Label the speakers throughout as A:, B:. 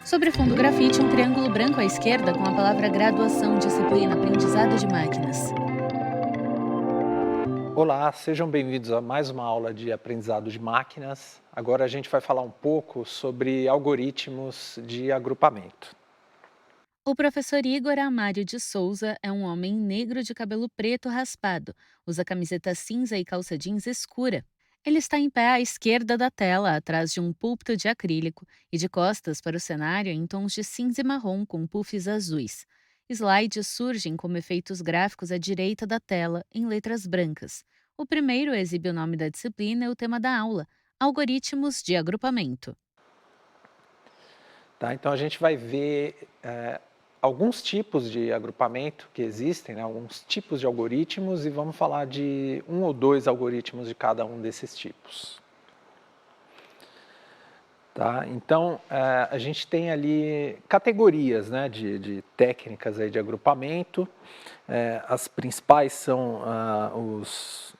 A: Sobre fundo grafite, um triângulo branco à esquerda com a palavra graduação, disciplina, aprendizado de máquinas.
B: Olá, sejam bem-vindos a mais uma aula de aprendizado de máquinas. Agora a gente vai falar um pouco sobre algoritmos de agrupamento.
A: O professor Igor Amário de Souza é um homem negro de cabelo preto raspado, usa camiseta cinza e calça jeans escura. Ele está em pé à esquerda da tela, atrás de um púlpito de acrílico e de costas para o cenário em tons de cinza e marrom com puffs azuis. Slides surgem como efeitos gráficos à direita da tela, em letras brancas. O primeiro exibe o nome da disciplina e o tema da aula: algoritmos de agrupamento.
B: Tá? Então a gente vai ver alguns tipos de agrupamento que existem, né? Alguns tipos de algoritmos, e vamos falar de um ou dois algoritmos de cada um desses tipos. Tá? Então, a gente tem ali categorias, né, de técnicas aí de agrupamento. As principais são os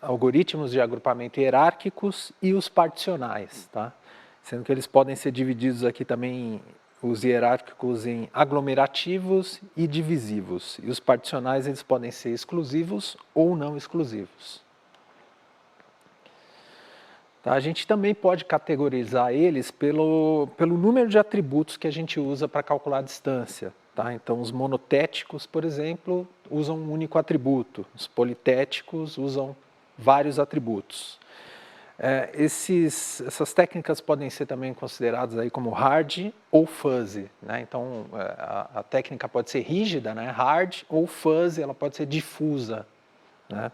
B: algoritmos de agrupamento hierárquicos e os particionais, tá? Sendo que eles podem ser divididos aqui também, os hierárquicos, em aglomerativos e divisivos. E os particionais eles podem ser exclusivos ou não exclusivos. Tá? A gente também pode categorizar eles pelo número de atributos que a gente usa para calcular a distância. Tá? Então, os monotéticos, por exemplo, usam um único atributo. Os politéticos usam vários atributos. Essas técnicas podem ser também consideradas aí como hard ou fuzzy. Né? Então, a técnica pode ser rígida, né? Hard, ou fuzzy, ela pode ser difusa. Né?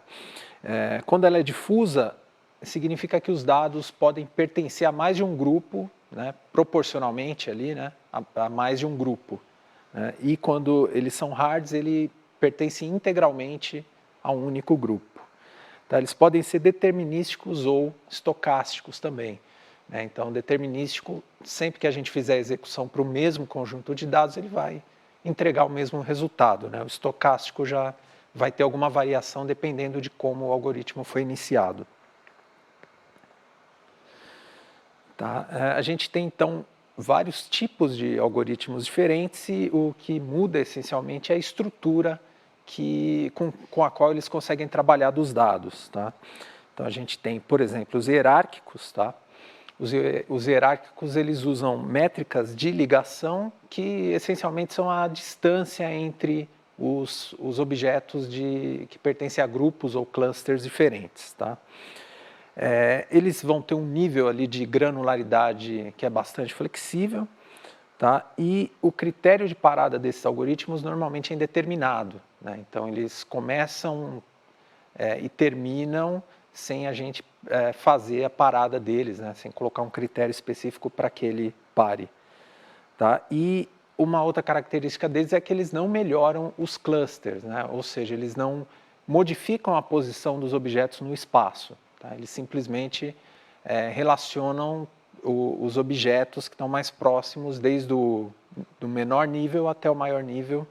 B: Quando ela é difusa, significa que os dados podem pertencer a mais de um grupo, né, proporcionalmente ali, né, a mais de um grupo. Né, e quando eles são hards, ele pertence integralmente a um único grupo. Tá, eles podem ser determinísticos ou estocásticos também. Né, então, determinístico, sempre que a gente fizer a execução para o mesmo conjunto de dados, ele vai entregar o mesmo resultado. Né, o estocástico já vai ter alguma variação dependendo de como o algoritmo foi iniciado. Tá? A gente tem, então, vários tipos de algoritmos diferentes e o que muda essencialmente é a estrutura com a qual eles conseguem trabalhar dos dados. Tá? Então, a gente tem, por exemplo, os hierárquicos. Tá? Os hierárquicos eles usam métricas de ligação que essencialmente são a distância entre os objetos que pertencem a grupos ou clusters diferentes. Tá? Eles vão ter um nível ali de granularidade que é bastante flexível, tá? E o critério de parada desses algoritmos normalmente é indeterminado. Né? Então, eles começam e terminam sem a gente fazer a parada deles, né? Sem colocar um critério específico para que ele pare. Tá? E uma outra característica deles é que eles não melhoram os clusters, né? Ou seja, eles não modificam a posição dos objetos no espaço. Tá? Eles simplesmente relacionam os objetos que estão mais próximos, desde o do menor nível até o maior nível.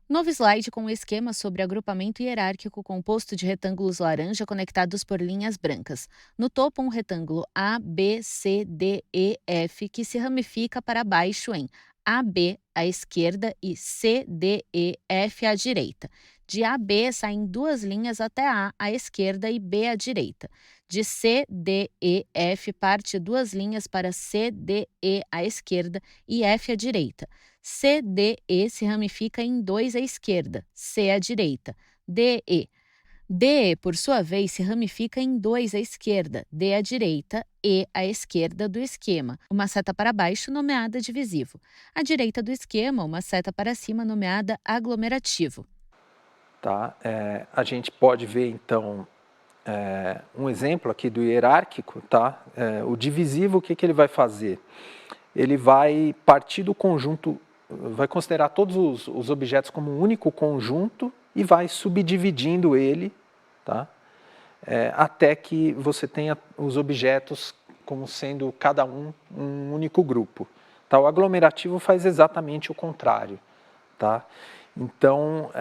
A: Novo slide com um esquema sobre agrupamento hierárquico composto de retângulos laranja conectados por linhas brancas. No topo, um retângulo A, B, C, D, E, F, que se ramifica para baixo em AB à esquerda e C, D, E, F à direita. De AB saem duas linhas até A à esquerda e B à direita. De C, D, E, F parte duas linhas para C, D, E à esquerda e F à direita. CDE se ramifica em dois à esquerda, C à direita. DE. DE, por sua vez, se ramifica em dois à esquerda, D à direita, E à esquerda do esquema, uma seta para baixo nomeada divisivo. À direita do esquema, uma seta para cima nomeada aglomerativo.
B: Tá? A gente pode ver, então, um exemplo aqui do hierárquico. Tá? O divisivo, o que ele vai fazer? Ele vai partir do conjunto, vai considerar todos os objetos como um único conjunto e vai subdividindo ele, tá? Até que você tenha os objetos como sendo cada um único grupo. Tá? O aglomerativo faz exatamente o contrário. Tá? Então,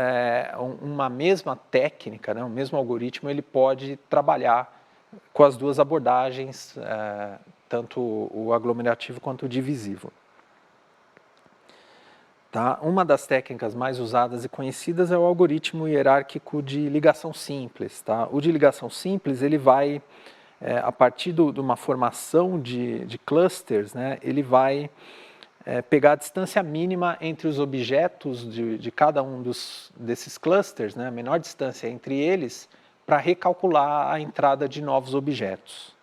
B: uma mesma técnica, né, o mesmo algoritmo, ele pode trabalhar com as duas abordagens tanto o aglomerativo quanto o divisivo. Tá? Uma das técnicas mais usadas e conhecidas é o algoritmo hierárquico de ligação simples. Tá? O de ligação simples, ele vai, a partir de uma formação de clusters, né, ele vai pegar a distância mínima entre os objetos de cada um desses clusters, né, a menor distância entre eles, para recalcular a entrada de novos objetos.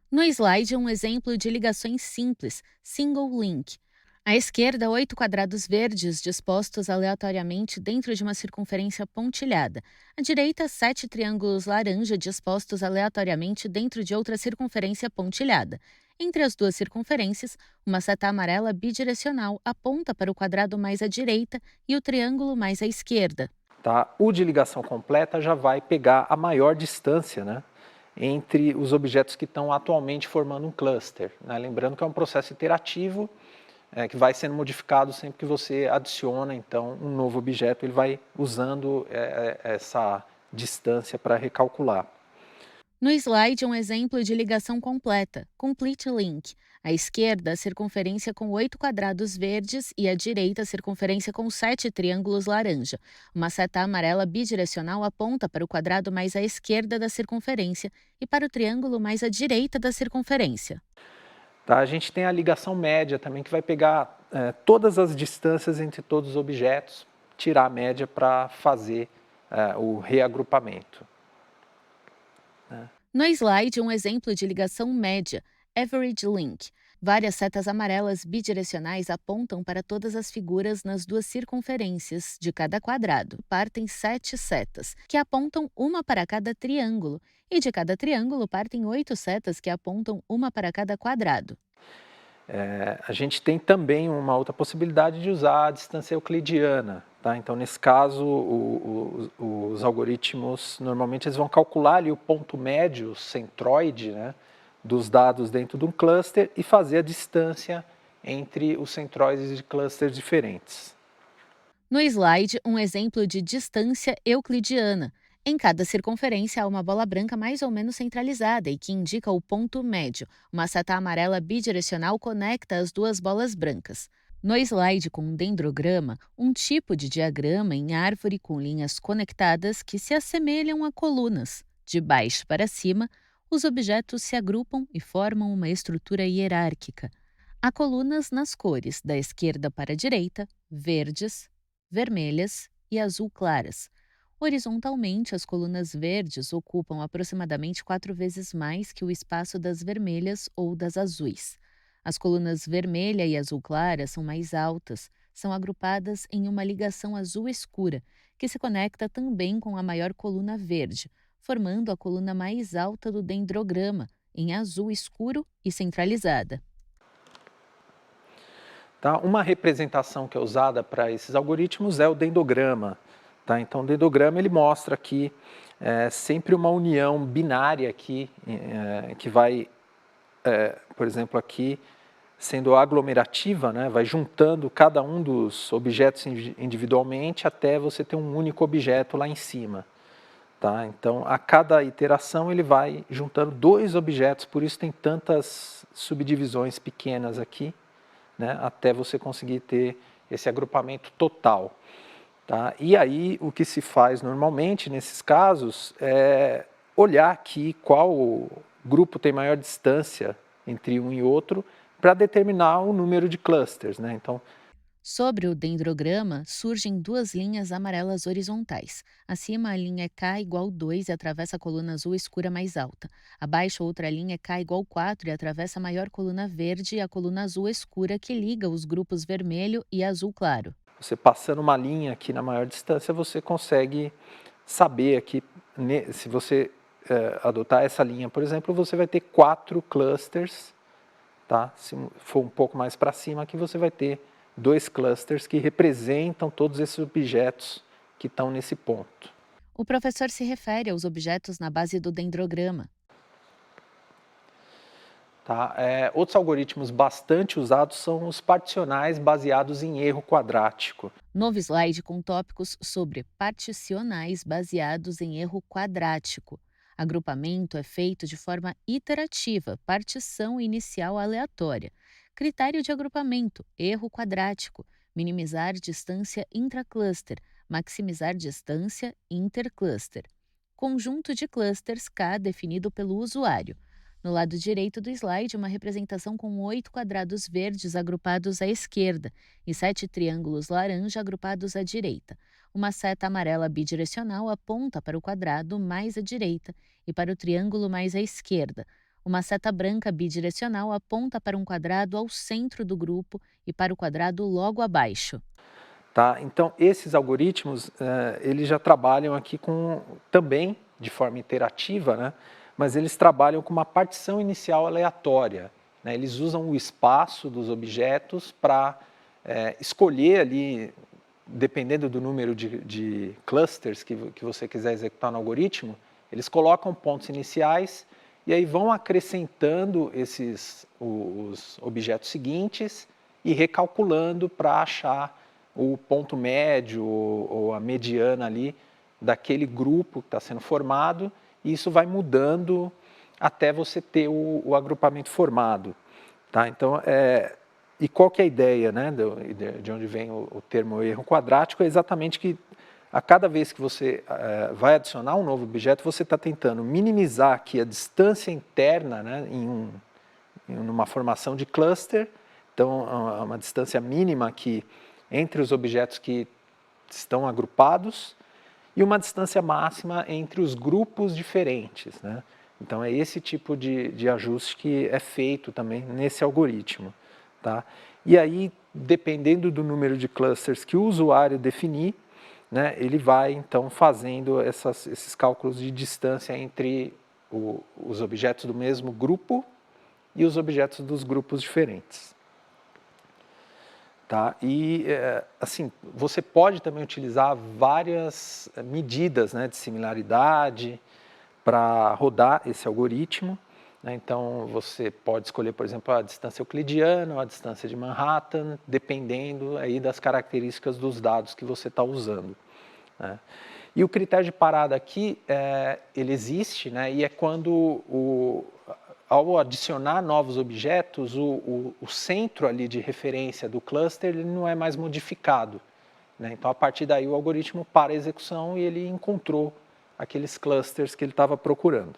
A: No slide, um exemplo de ligações simples, single link. À esquerda, 8 quadrados verdes dispostos aleatoriamente dentro de uma circunferência pontilhada. À direita, 7 triângulos laranja dispostos aleatoriamente dentro de outra circunferência pontilhada. Entre as duas circunferências, uma seta amarela bidirecional aponta para o quadrado mais à direita e o triângulo mais à esquerda.
B: Tá? O de ligação completa já vai pegar a maior distância, né, entre os objetos que estão atualmente formando um cluster. Né? Lembrando que é um processo iterativo, que vai sendo modificado sempre que você adiciona então um novo objeto, ele vai usando essa distância para recalcular.
A: No slide, um exemplo de ligação completa, complete link. À esquerda, a circunferência com 8 quadrados verdes e à direita, a circunferência com 7 triângulos laranja. Uma seta amarela bidirecional aponta para o quadrado mais à esquerda da circunferência e para o triângulo mais à direita da circunferência.
B: Tá? A gente tem a ligação média também, que vai pegar todas as distâncias entre todos os objetos, tirar a média para fazer o reagrupamento.
A: No slide, um exemplo de ligação média, average link. Várias setas amarelas bidirecionais apontam para todas as figuras nas duas circunferências de cada quadrado. Partem 7 setas, que apontam uma para cada triângulo, e de cada triângulo partem 8 setas que apontam uma para cada quadrado.
B: A gente tem também uma outra possibilidade de usar a distância euclidiana. Tá? Então, nesse caso, os algoritmos, normalmente, eles vão calcular ali o ponto médio, o centroide, né, dos dados dentro de um cluster e fazer a distância entre os centroides de clusters diferentes.
A: No slide, um exemplo de distância euclidiana. Em cada circunferência há uma bola branca mais ou menos centralizada e que indica o ponto médio. Uma seta amarela bidirecional conecta as duas bolas brancas. No slide com um dendrograma, um tipo de diagrama em árvore com linhas conectadas que se assemelham a colunas. De baixo para cima, os objetos se agrupam e formam uma estrutura hierárquica. Há colunas nas cores da esquerda para a direita, verdes, vermelhas e azul claras. Horizontalmente, as colunas verdes ocupam aproximadamente 4 vezes mais que o espaço das vermelhas ou das azuis. As colunas vermelha e azul clara são mais altas, são agrupadas em uma ligação azul escura, que se conecta também com a maior coluna verde, formando a coluna mais alta do dendrograma, em azul escuro e centralizada.
B: Tá? Uma representação que é usada para esses algoritmos é o dendrograma. Tá? Então, o dendrograma ele mostra aqui sempre uma união binária aqui, que vai, por exemplo, aqui sendo aglomerativa, né? Vai juntando cada um dos objetos individualmente até você ter um único objeto lá em cima. Tá? Então, a cada iteração ele vai juntando 2 objetos, por isso tem tantas subdivisões pequenas aqui, né, até você conseguir ter esse agrupamento total. Tá? E aí, o que se faz normalmente nesses casos é olhar aqui qual grupo tem maior distância entre um e outro para determinar o número de clusters. Né? Então,
A: Sobre o dendrograma, surgem 2 linhas amarelas horizontais. Acima, a linha K igual 2 e atravessa a coluna azul escura mais alta. Abaixo, outra linha K igual 4 e atravessa a maior coluna verde e a coluna azul escura que liga os grupos vermelho e azul claro.
B: você passando uma linha aqui na maior distância, você consegue saber aqui, se você adotar essa linha, por exemplo, você vai ter 4 clusters. Tá? Se for um pouco mais para cima, aqui você vai ter 2 clusters que representam todos esses objetos que estão nesse ponto.
A: O professor se refere aos objetos na base do dendrograma.
B: Tá? Outros algoritmos bastante usados são os particionais baseados em erro quadrático.
A: Novo slide com tópicos sobre particionais baseados em erro quadrático. Agrupamento é feito de forma iterativa, partição inicial aleatória. Critério de agrupamento: erro quadrático, minimizar distância intracluster, maximizar distância intercluster. Conjunto de clusters K definido pelo usuário. No lado direito do slide, uma representação com 8 quadrados verdes agrupados à esquerda e 7 triângulos laranja agrupados à direita. Uma seta amarela bidirecional aponta para o quadrado mais à direita e para o triângulo mais à esquerda. Uma seta branca bidirecional aponta para um quadrado ao centro do grupo e para o quadrado logo abaixo.
B: Tá? Então, esses algoritmos, eles já trabalham aqui também de forma iterativa, né? Mas eles trabalham com uma partição inicial aleatória, né? Eles usam o espaço dos objetos para escolher ali, dependendo do número de clusters que você quiser executar no algoritmo, eles colocam pontos iniciais e aí vão acrescentando os objetos seguintes e recalculando para achar o ponto médio ou a mediana ali daquele grupo que está sendo formado, e isso vai mudando até você ter o agrupamento formado. Tá? Então, e qual que é a ideia, né, de onde vem o termo erro quadrático? É exatamente que a cada vez que você vai adicionar um novo objeto, você está tentando minimizar aqui a distância interna, né, numa formação de cluster. Então, uma distância mínima aqui entre os objetos que estão agrupados e uma distância máxima entre os grupos diferentes, né? Então, é esse tipo de ajuste que é feito também nesse algoritmo. Tá? E aí, dependendo do número de clusters que o usuário definir, né, ele vai, então, fazendo esses cálculos de distância entre os objetos do mesmo grupo e os objetos dos grupos diferentes. Tá? E, assim, você pode também utilizar várias medidas, né, de similaridade para rodar esse algoritmo. Né? Então, você pode escolher, por exemplo, a distância euclidiana ou a distância de Manhattan, dependendo aí das características dos dados que você está usando. Né? E o critério de parada aqui, ele existe, né, e é quando ao adicionar novos objetos, o centro ali de referência do cluster ele não é mais modificado. Né? Então, a partir daí, o algoritmo para a execução e ele encontrou aqueles clusters que ele estava procurando.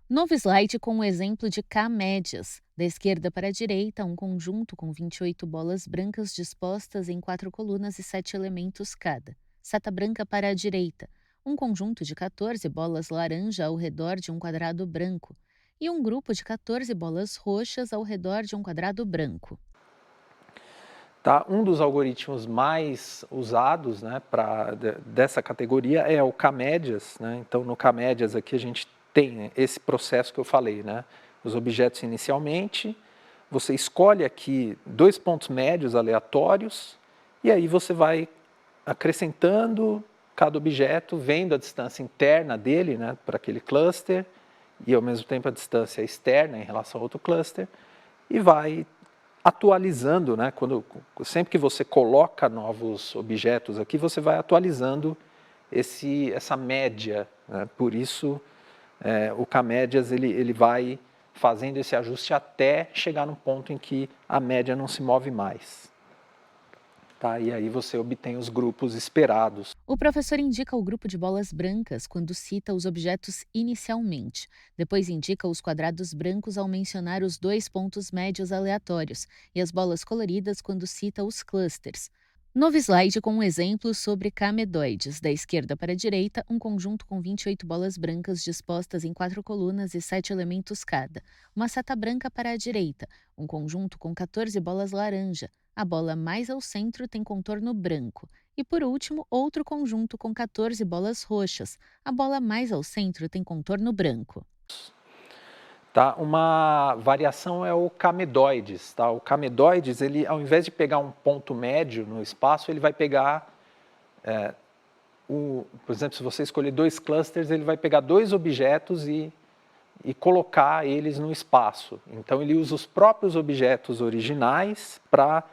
A: Novo slide com um exemplo de K-médias. Da esquerda para a direita, um conjunto com 28 bolas brancas dispostas em 4 colunas e 7 elementos cada. Seta branca para a direita, um conjunto de 14 bolas laranja ao redor de um quadrado branco e um grupo de 14 bolas roxas ao redor de um quadrado branco.
B: Tá? Um dos algoritmos mais usados, né, dessa categoria é o K-médias. Né? Então, no K-médias aqui a gente tem esse processo que eu falei, né? Os objetos inicialmente, você escolhe aqui 2 pontos médios aleatórios e aí você vai acrescentando cada objeto, vendo a distância interna dele, né, para aquele cluster e ao mesmo tempo a distância externa em relação ao outro cluster e vai atualizando, né, sempre que você coloca novos objetos aqui, você vai atualizando essa média, né? Por isso o K-médias ele vai fazendo esse ajuste até chegar no ponto em que a média não se move mais. Tá? E aí você obtém os grupos esperados.
A: O professor indica o grupo de bolas brancas quando cita os objetos inicialmente. Depois indica os quadrados brancos ao mencionar os 2 pontos médios aleatórios e as bolas coloridas quando cita os clusters. Novo slide com um exemplo sobre camedoides. Da esquerda para a direita, um conjunto com 28 bolas brancas dispostas em 4 colunas e 7 elementos cada. Uma seta branca para a direita, um conjunto com 14 bolas laranja. A bola mais ao centro tem contorno branco. E por último, outro conjunto com 14 bolas roxas. A bola mais ao centro tem contorno branco.
B: Tá? Uma variação é o camedoides. Tá? O camedoides, ele, ao invés de pegar um ponto médio no espaço, ele vai pegar, por exemplo, se você escolher 2 clusters, ele vai pegar 2 objetos e colocar eles no espaço. Então, ele usa os próprios objetos originais para,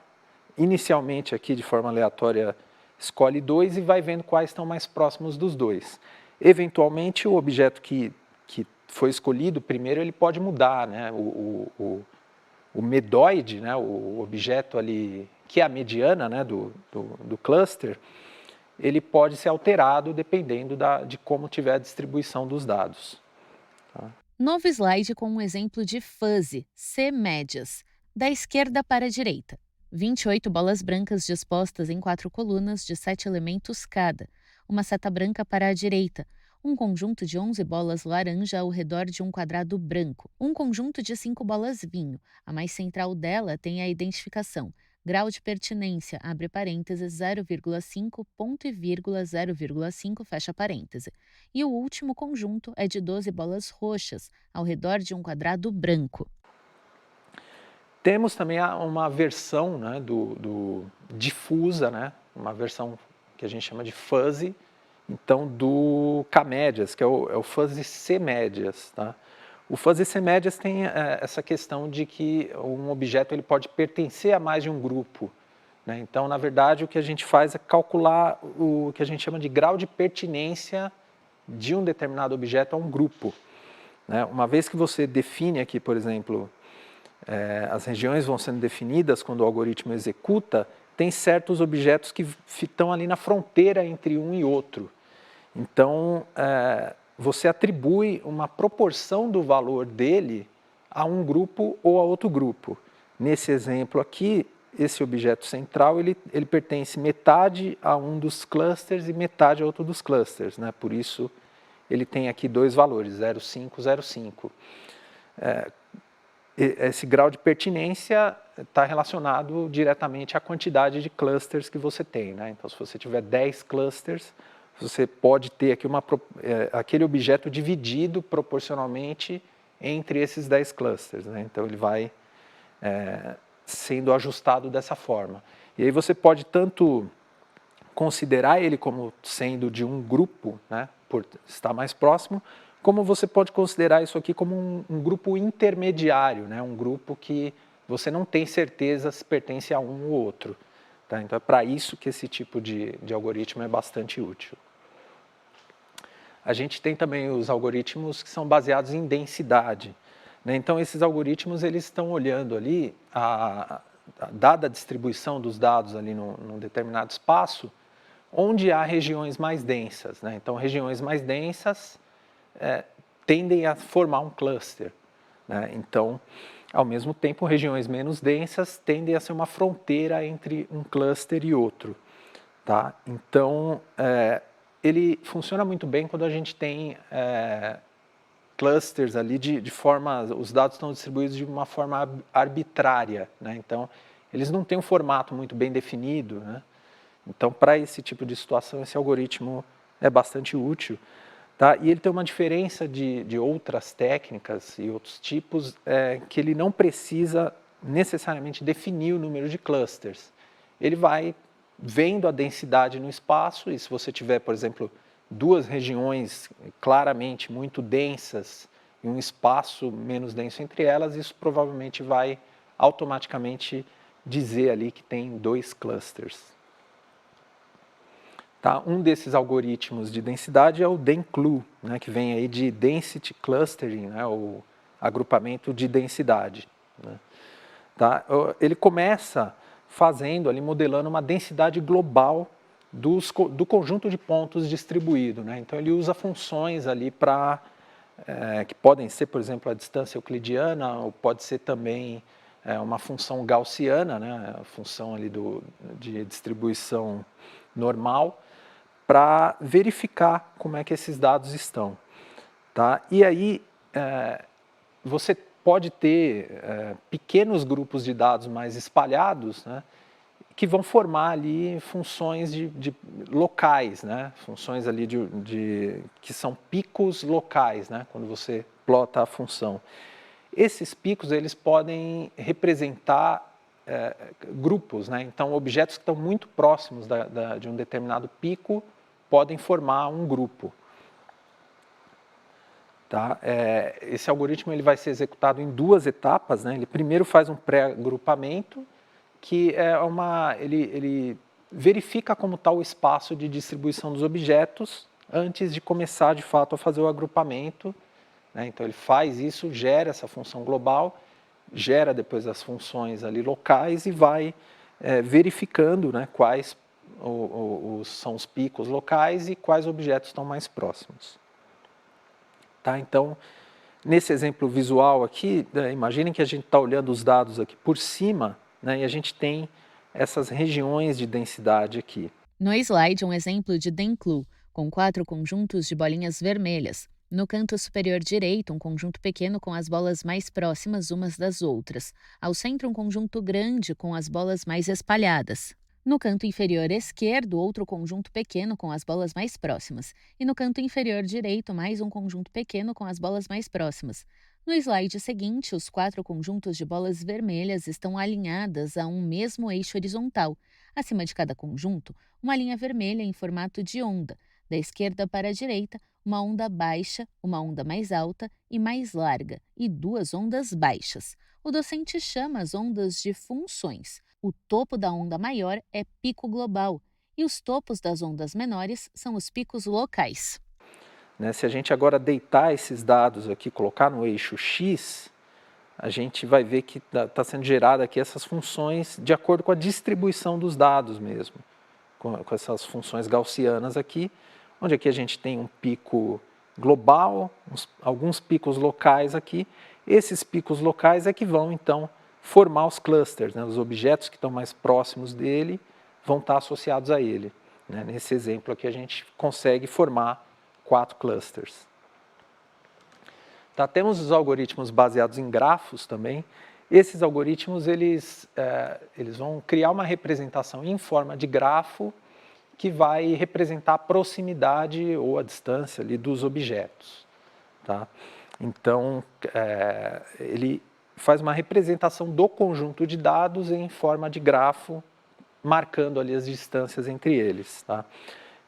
B: inicialmente aqui de forma aleatória, escolhe 2 e vai vendo quais estão mais próximos dos 2. Eventualmente, o objeto que que foi escolhido primeiro, ele pode mudar, né? O medoide, né? O objeto ali, que é a mediana, né? do cluster, ele pode ser alterado dependendo de como tiver a distribuição dos dados. Tá?
A: Novo slide com um exemplo de fuzzy, C-médias, da esquerda para a direita. 28 bolas brancas dispostas em 4 colunas de 7 elementos cada, uma seta branca para a direita, um conjunto de 11 bolas laranja ao redor de um quadrado branco, um conjunto de 5 bolas vinho. A mais central dela tem a identificação, grau de pertinência, abre parênteses, 0,5, ponto e vírgula, 0,5, fecha parêntese. E o último conjunto é de 12 bolas roxas, ao redor de um quadrado branco.
B: Temos também uma versão, né, difusa, né, uma versão que a gente chama de fuzzy, então do K-médias, que é o fuzzy C-médias. Tá? O fuzzy C-médias tem essa questão de que um objeto ele pode pertencer a mais de um grupo. Né? Então, na verdade, o que a gente faz é calcular o que a gente chama de grau de pertinência de um determinado objeto a um grupo. Né? Uma vez que você define aqui, por exemplo, as regiões vão sendo definidas quando o algoritmo executa, tem certos objetos que estão ali na fronteira entre um e outro. Então, você atribui uma proporção do valor dele a um grupo ou a outro grupo. Nesse exemplo aqui, esse objeto central, ele pertence metade a um dos clusters e metade a outro dos clusters. Né? Por isso, ele tem aqui dois valores, 0,5, 0,5. Esse grau de pertinência está relacionado diretamente à quantidade de clusters que você tem. Né? Então, se você tiver 10 clusters, você pode ter aqui aquele objeto dividido proporcionalmente entre esses 10 clusters. Né? Então, ele vai sendo ajustado dessa forma. E aí você pode tanto considerar ele como sendo de um grupo, né, por estar mais próximo, como você pode considerar isso aqui como um grupo intermediário, né? Um grupo que você não tem certeza se pertence a um ou outro. Tá? Então é para isso que esse tipo de algoritmo é bastante útil. A gente tem também os algoritmos que são baseados em densidade. Né? Então esses algoritmos eles estão olhando ali, dada a distribuição dos dados ali num determinado espaço, onde há regiões mais densas. Né? Então regiões mais densas tendem a formar um cluster. Né? Então, ao mesmo tempo, regiões menos densas tendem a ser uma fronteira entre um cluster e outro. Tá? Então, ele funciona muito bem quando a gente tem clusters ali de forma, os dados estão distribuídos de uma forma arbitrária. Né? Então, eles não têm um formato muito bem definido. Né? Então, para esse tipo de situação, esse algoritmo é bastante útil. Tá? E ele tem uma diferença de outras técnicas e outros tipos, que ele não precisa necessariamente definir o número de clusters. Ele vai vendo a densidade no espaço, e se você tiver, por exemplo, duas regiões claramente muito densas e um espaço menos denso entre elas, isso provavelmente vai automaticamente dizer ali que tem 2 clusters. Tá? Um desses algoritmos de densidade é o DENCLU, né, que vem aí de Density Clustering, né, o agrupamento de densidade. Né? Tá? Ele começa fazendo ali, modelando uma densidade global do conjunto de pontos distribuído. Né? Então ele usa funções ali que podem ser, por exemplo, a distância euclidiana, ou pode ser também uma função gaussiana, né, a função ali de distribuição normal, para verificar como é que esses dados estão. Tá? E aí, você pode ter pequenos grupos de dados mais espalhados, né, que vão formar ali funções de locais, né, funções ali que são picos locais, né, quando você plota a função. Esses picos eles podem representar grupos, né, então objetos que estão muito próximos de um determinado pico podem formar um grupo. Tá? Esse algoritmo ele vai ser executado em 2 etapas. Né? Ele primeiro faz um pré-agrupamento, que ele verifica como está o espaço de distribuição dos objetos antes de começar, de fato, a fazer o agrupamento né? Então ele faz isso, gera essa função global, gera depois as funções ali locais e vai verificando, né, quais são os picos locais e quais objetos estão mais próximos. Tá? Então, nesse exemplo visual aqui, imaginem que a gente está olhando os dados aqui por cima, né, e a gente tem essas regiões de densidade aqui.
A: No slide, um exemplo de DENCLU, com 4 conjuntos de bolinhas vermelhas. No canto superior direito, um conjunto pequeno com as bolas mais próximas umas das outras. Ao centro, um conjunto grande com as bolas mais espalhadas. No canto inferior esquerdo, outro conjunto pequeno com as bolas mais próximas. E no canto inferior direito, mais um conjunto pequeno com as bolas mais próximas. No slide seguinte, os 4 conjuntos de bolas vermelhas estão alinhadas a um mesmo eixo horizontal. Acima de cada conjunto, uma linha vermelha em formato de onda. Da esquerda para a direita, uma onda baixa, uma onda mais alta e mais larga, e 2 ondas baixas. O docente chama as ondas de funções. O topo da onda maior é pico global, e os topos das ondas menores são os picos locais.
B: Né? Se a gente agora deitar esses dados aqui, colocar no eixo X, a gente vai ver que está sendo gerada aqui essas funções de acordo com a distribuição dos dados mesmo, com essas funções gaussianas aqui, onde aqui a gente tem um pico global, alguns picos locais aqui. Esses picos locais é que vão, então, formar os clusters, né? Os objetos que estão mais próximos dele vão estar associados a ele, né? Nesse exemplo aqui a gente consegue formar 4 clusters. Tá, temos os algoritmos baseados em grafos também. Esses algoritmos eles vão criar uma representação em forma de grafo que vai representar a proximidade ou a distância ali dos objetos. Tá? Então, ele faz uma representação do conjunto de dados em forma de grafo, marcando ali as distâncias entre eles. Tá?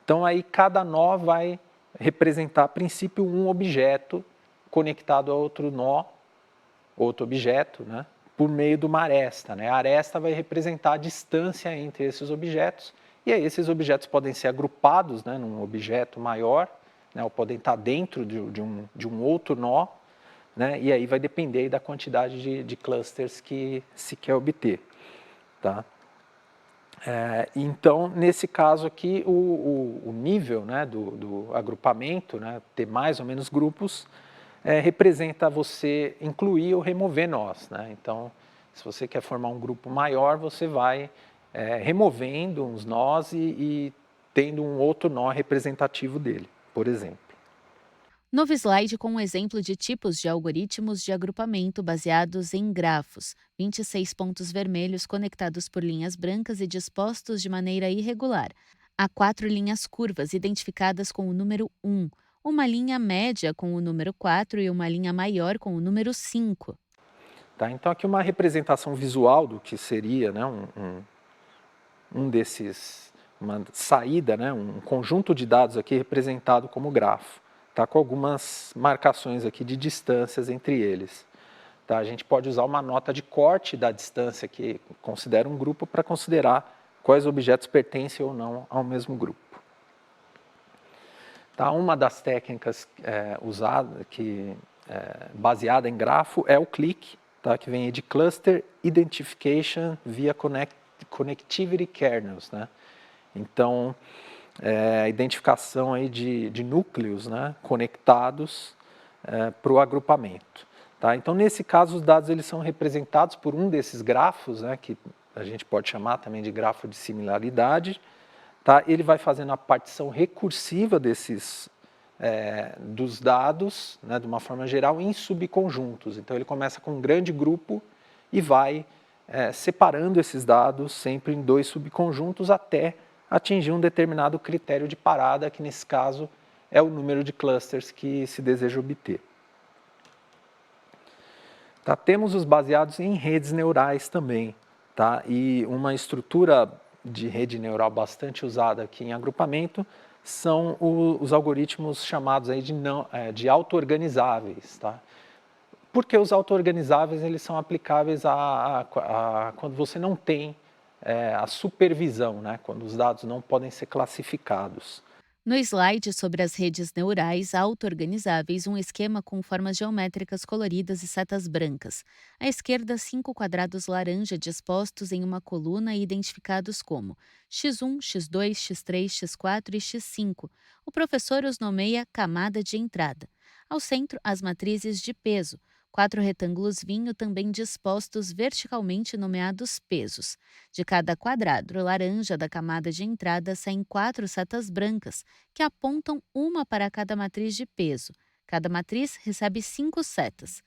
B: Então, aí cada nó vai representar, a princípio, um objeto conectado a outro nó, outro objeto, né, por meio de uma aresta. Né? A aresta vai representar a distância entre esses objetos, e aí esses objetos podem ser agrupados, né, num objeto maior, né, ou podem estar dentro de um outro nó, né, e aí vai depender da quantidade de clusters que se quer obter. Tá? Então, nesse caso aqui, o nível, né, do agrupamento, né, ter mais ou menos grupos, representa você incluir ou remover nós. Né? Então, se você quer formar um grupo maior, você vai removendo uns nós e tendo um outro nó representativo dele, por exemplo.
A: Novo slide com um exemplo de tipos de algoritmos de agrupamento baseados em grafos. 26 pontos vermelhos conectados por linhas brancas e dispostos de maneira irregular. Há 4 linhas curvas identificadas com o número 1, uma linha média com o número 4 e uma linha maior com o número 5.
B: Tá? Então, aqui uma representação visual do que seria, né, uma saída, né, um conjunto de dados aqui representado como grafo, tá, com algumas marcações aqui de distâncias entre eles. Tá? A gente pode usar uma nota de corte da distância que considera um grupo para considerar quais objetos pertencem ou não ao mesmo grupo. Tá? Uma das técnicas usada, baseada em grafo, é o CLIC, tá? Que vem de Cluster Identification via Connectivity Kernels. Né? Então, a identificação aí de núcleos, né, conectados para o agrupamento. Tá? Então, nesse caso, os dados eles são representados por um desses grafos, né, que a gente pode chamar também de grafo de similaridade. Tá? Ele vai fazendo a partição recursiva dos dados, né, de uma forma geral, em subconjuntos. Então, ele começa com um grande grupo e vai separando esses dados sempre em 2 subconjuntos até atingir um determinado critério de parada, que nesse caso é o número de clusters que se deseja obter. Tá? Temos os baseados em redes neurais também. Tá? E uma estrutura de rede neural bastante usada aqui em agrupamento são os algoritmos chamados aí de auto-organizáveis. Tá? Porque os auto-organizáveis eles são aplicáveis quando você não tem a supervisão, né? Quando os dados não podem ser classificados.
A: No slide sobre as redes neurais auto-organizáveis, um esquema com formas geométricas coloridas e setas brancas. À esquerda, 5 quadrados laranja dispostos em uma coluna e identificados como x1, x2, x3, x4 e x5. O professor os nomeia camada de entrada. Ao centro, as matrizes de peso. 4 retângulos vinho também dispostos verticalmente nomeados pesos. De cada quadrado laranja da camada de entrada saem 4 setas brancas que apontam uma para cada matriz de peso. Cada matriz recebe 5 setas.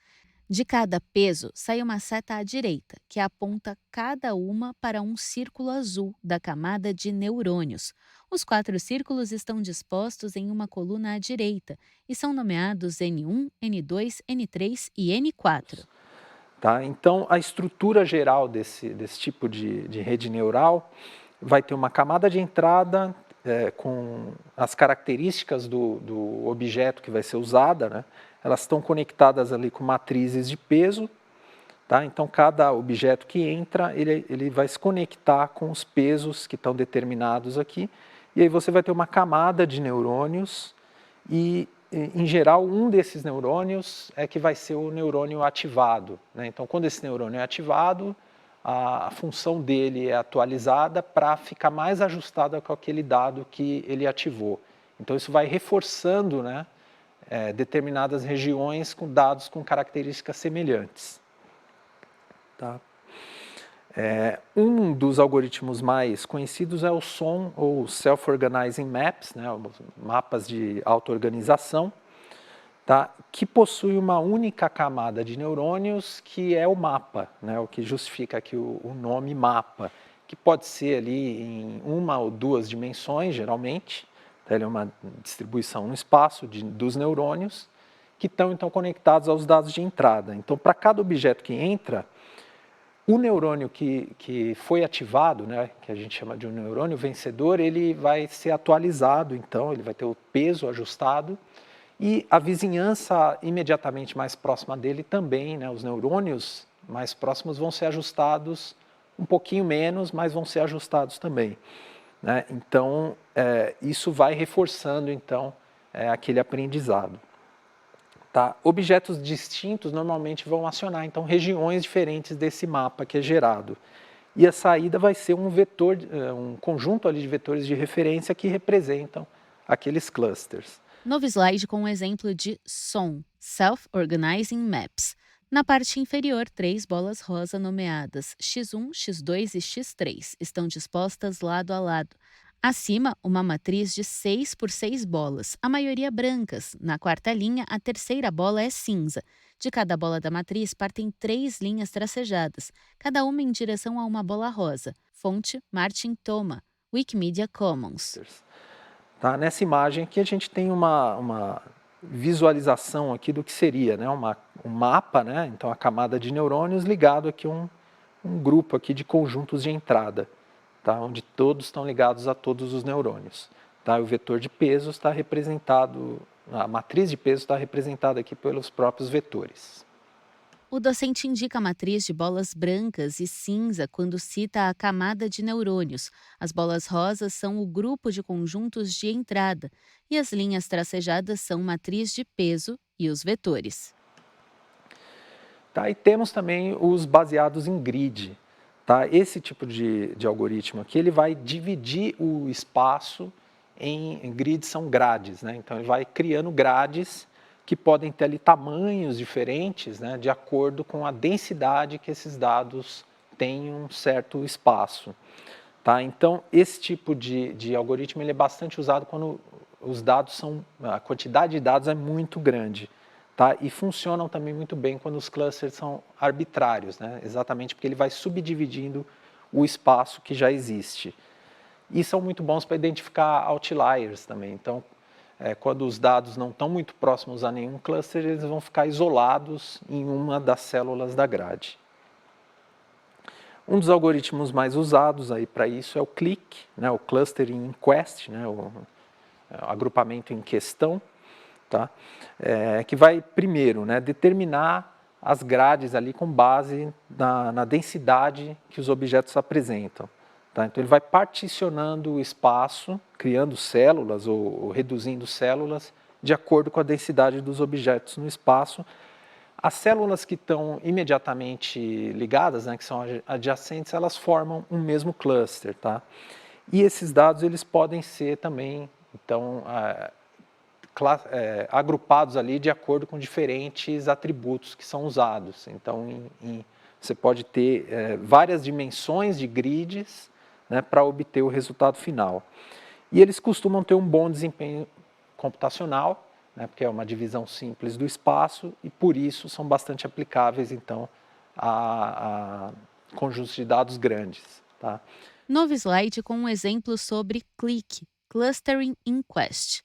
A: De cada peso, sai uma seta à direita, que aponta cada uma para um círculo azul da camada de neurônios. Os 4 círculos estão dispostos em uma coluna à direita e são nomeados N1, N2, N3 e N4.
B: Tá? Então, a estrutura geral desse tipo de rede neural vai ter uma camada de entrada com as características do objeto que vai ser usada, né? Elas estão conectadas ali com matrizes de peso, tá? Então, cada objeto que entra, ele vai se conectar com os pesos que estão determinados aqui, e aí você vai ter uma camada de neurônios e, em geral, um desses neurônios é que vai ser o neurônio ativado, né? Então, quando esse neurônio é ativado, a função dele é atualizada para ficar mais ajustada com aquele dado que ele ativou. Então, isso vai reforçando, né, determinadas regiões com dados com características semelhantes. Tá? Um dos algoritmos mais conhecidos é o SOM, ou Self-Organizing Maps, né, mapas de auto-organização, tá, que possui uma única camada de neurônios que é o mapa, né, o que justifica aqui o nome mapa, que pode ser ali em 1 ou 2 dimensões, geralmente. Ele é uma distribuição no espaço dos neurônios, que estão então conectados aos dados de entrada. Então, para cada objeto que entra, o neurônio que foi ativado, né, que a gente chama de um neurônio vencedor, ele vai ser atualizado, então, ele vai ter o peso ajustado, e a vizinhança imediatamente mais próxima dele também, né, os neurônios mais próximos vão ser ajustados um pouquinho menos, mas vão ser ajustados também, né? Então, isso vai reforçando então aquele aprendizado. Tá? Objetos distintos normalmente vão acionar então regiões diferentes desse mapa que é gerado. E a saída vai ser um vetor, um conjunto ali de vetores de referência que representam aqueles clusters.
A: Novo slide com um exemplo de SOM, Self-Organizing Maps. Na parte inferior, 3 bolas rosa nomeadas x1, x2 e x3 estão dispostas lado a lado. Acima, uma matriz de 6 por 6 bolas, a maioria brancas. Na quarta linha, a terceira bola é cinza. De cada bola da matriz partem 3 linhas tracejadas, cada uma em direção a uma bola rosa. Fonte Martin Thoma, Wikimedia Commons.
B: Tá? Nessa imagem aqui a gente tem uma visualização aqui do que seria, né, um mapa, né, então a camada de neurônios ligado aqui a um grupo aqui de conjuntos de entrada, tá, onde todos estão ligados a todos os neurônios. Tá? O vetor de peso está representado, a matriz de peso está representada aqui pelos próprios vetores.
A: O docente indica a matriz de bolas brancas e cinza quando cita a camada de neurônios. As bolas rosas são o grupo de conjuntos de entrada e as linhas tracejadas são matriz de peso e os vetores.
B: Tá? E temos também os baseados em grid. Tá? Esse tipo de algoritmo aqui, ele vai dividir o espaço em grids, são grades, né? Então ele vai criando grades que podem ter ali tamanhos diferentes, né, de acordo com a densidade que esses dados têm em um certo espaço. Tá? Então, esse tipo de algoritmo ele é bastante usado quando os dados a quantidade de dados é muito grande. Tá? E funcionam também muito bem quando os clusters são arbitrários, né? Exatamente porque ele vai subdividindo o espaço que já existe. E são muito bons para identificar outliers também. Então, quando os dados não estão muito próximos a nenhum cluster, eles vão ficar isolados em uma das células da grade. Um dos algoritmos mais usados aí para isso é o CLIC, né, o Clustering in Quest, né, o agrupamento em questão, tá? Que vai primeiro, né, determinar as grades ali com base na densidade que os objetos apresentam. Tá? Então ele vai particionando o espaço, criando células ou reduzindo células de acordo com a densidade dos objetos no espaço. As células que estão imediatamente ligadas, né, que são adjacentes, elas formam um mesmo cluster. Tá? E esses dados eles podem ser também então, agrupados ali de acordo com diferentes atributos que são usados. Então, você pode ter várias dimensões de grids, né, para obter o resultado final. E eles costumam ter um bom desempenho computacional, né, porque é uma divisão simples do espaço e por isso são bastante aplicáveis então a conjuntos de dados grandes. Tá?
A: Novo slide com um exemplo sobre CLIQ, Clustering in Quest.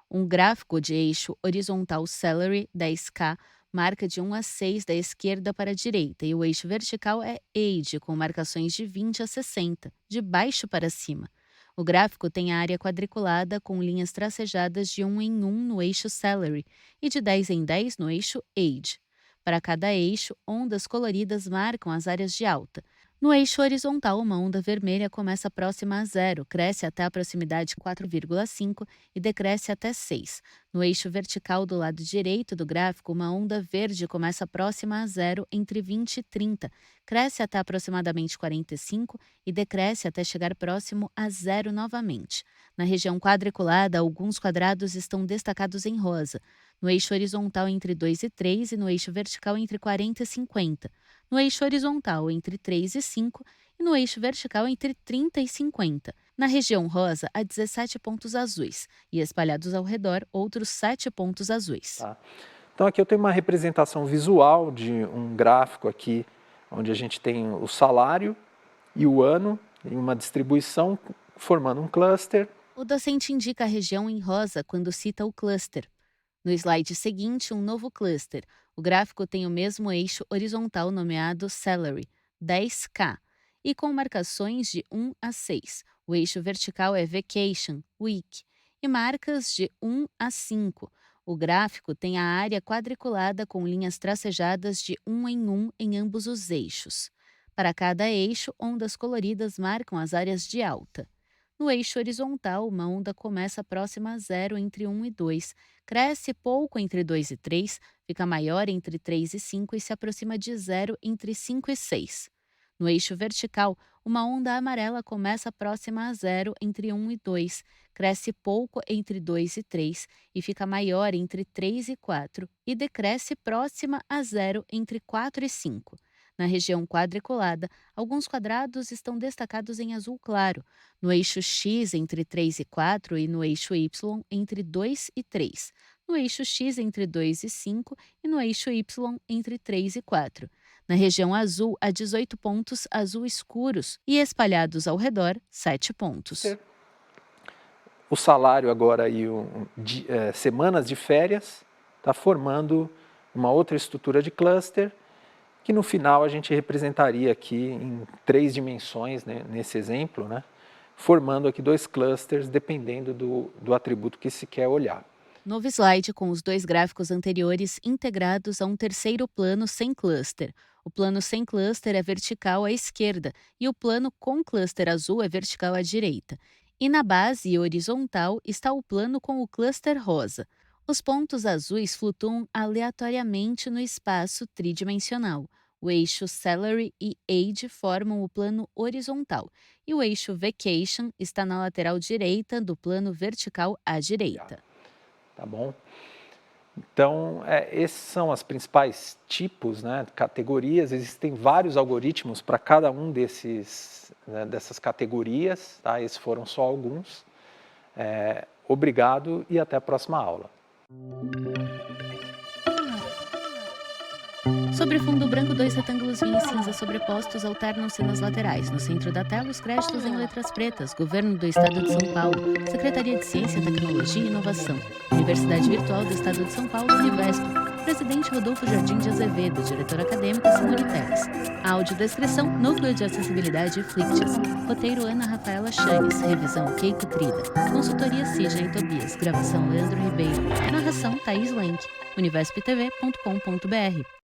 A: Um gráfico de eixo horizontal Celery 10K marca de 1 a 6 da esquerda para a direita e o eixo vertical é Age, com marcações de 20 a 60, de baixo para cima. O gráfico tem a área quadriculada com linhas tracejadas de 1 em 1 no eixo Celery e de 10 em 10 no eixo Age. Para cada eixo, ondas coloridas marcam as áreas de alta. No eixo horizontal, uma onda vermelha começa próxima a 0, cresce até a proximidade 4,5 e decresce até 6. No eixo vertical do lado direito do gráfico, uma onda verde começa próxima a 0 entre 20 e 30, cresce até aproximadamente 45 e decresce até chegar próximo a 0 novamente. Na região quadriculada, alguns quadrados estão destacados em rosa. No eixo horizontal entre 2 e 3 e no eixo vertical entre 40 e 50. No eixo horizontal entre 3 e 5 e no eixo vertical entre 30 e 50. Na região rosa, há 17 pontos azuis e espalhados ao redor outros 7 pontos azuis.
B: Tá. Então aqui eu tenho uma representação visual de um gráfico aqui, onde a gente tem o salário e o ano em uma distribuição formando um cluster.
A: O docente indica a região em rosa quando cita o cluster. No slide seguinte, um novo cluster. O gráfico tem o mesmo eixo horizontal nomeado Salary, 10K, e com marcações de 1 a 6. O eixo vertical é Vacation, Week, e marcas de 1 a 5. O gráfico tem a área quadriculada com linhas tracejadas de 1 em ambos os eixos. Para cada eixo, ondas coloridas marcam as áreas de alta. No eixo horizontal, uma onda começa próxima a 0 entre 1 e 2, cresce pouco entre 2 e 3, fica maior entre 3 e 5 e se aproxima de 0 entre 5 e 6. No eixo vertical, uma onda amarela começa próxima a 0 entre 1 e 2, cresce pouco entre 2 e 3 e fica maior entre 3 e 4 e decresce próxima a 0 entre 4 e 5. Na região quadriculada, alguns quadrados estão destacados em azul claro, no eixo X entre 3 e 4 e no eixo Y entre 2 e 3, no eixo X entre 2 e 5 e no eixo Y entre 3 e 4. Na região azul, há 18 pontos azul escuros e espalhados ao redor, 7 pontos.
B: O salário agora e semanas de férias está formando uma outra estrutura de cluster que no final a gente representaria aqui em 3 dimensões, né, nesse exemplo, né, formando aqui 2 clusters dependendo do atributo que se quer olhar.
A: Novo slide com os 2 gráficos anteriores integrados a um terceiro plano sem cluster. O plano sem cluster é vertical à esquerda e o plano com cluster azul é vertical à direita. E na base horizontal está o plano com o cluster rosa. Os pontos azuis flutuam aleatoriamente no espaço tridimensional. O eixo Salary e Age formam o plano horizontal e o eixo Vacation está na lateral direita do plano vertical à direita.
B: Tá bom? Então, esses são os principais tipos, né, categorias. Existem vários algoritmos para cada um dessas categorias. Tá? Esses foram só alguns. Obrigado e até a próxima aula.
A: Sobre fundo branco, 2 retângulos vinho e cinza sobrepostos alternam-se nas laterais. No centro da tela, os créditos em letras pretas. Governo do Estado de São Paulo. Secretaria de Ciência, Tecnologia e Inovação. Universidade Virtual do Estado de São Paulo, Univesp. Presidente Rodolfo Jardim de Azevedo. Diretor acadêmico, Simone Teles. Audiodescrição, Núcleo de Acessibilidade Flictis. Roteiro, Ana Rafaela Chanes. Revisão, Keiko Trida. Consultoria, Sidney Tobias. Gravação, Leandro Ribeiro. Narração, Thaís Lenk. univesptv.com.br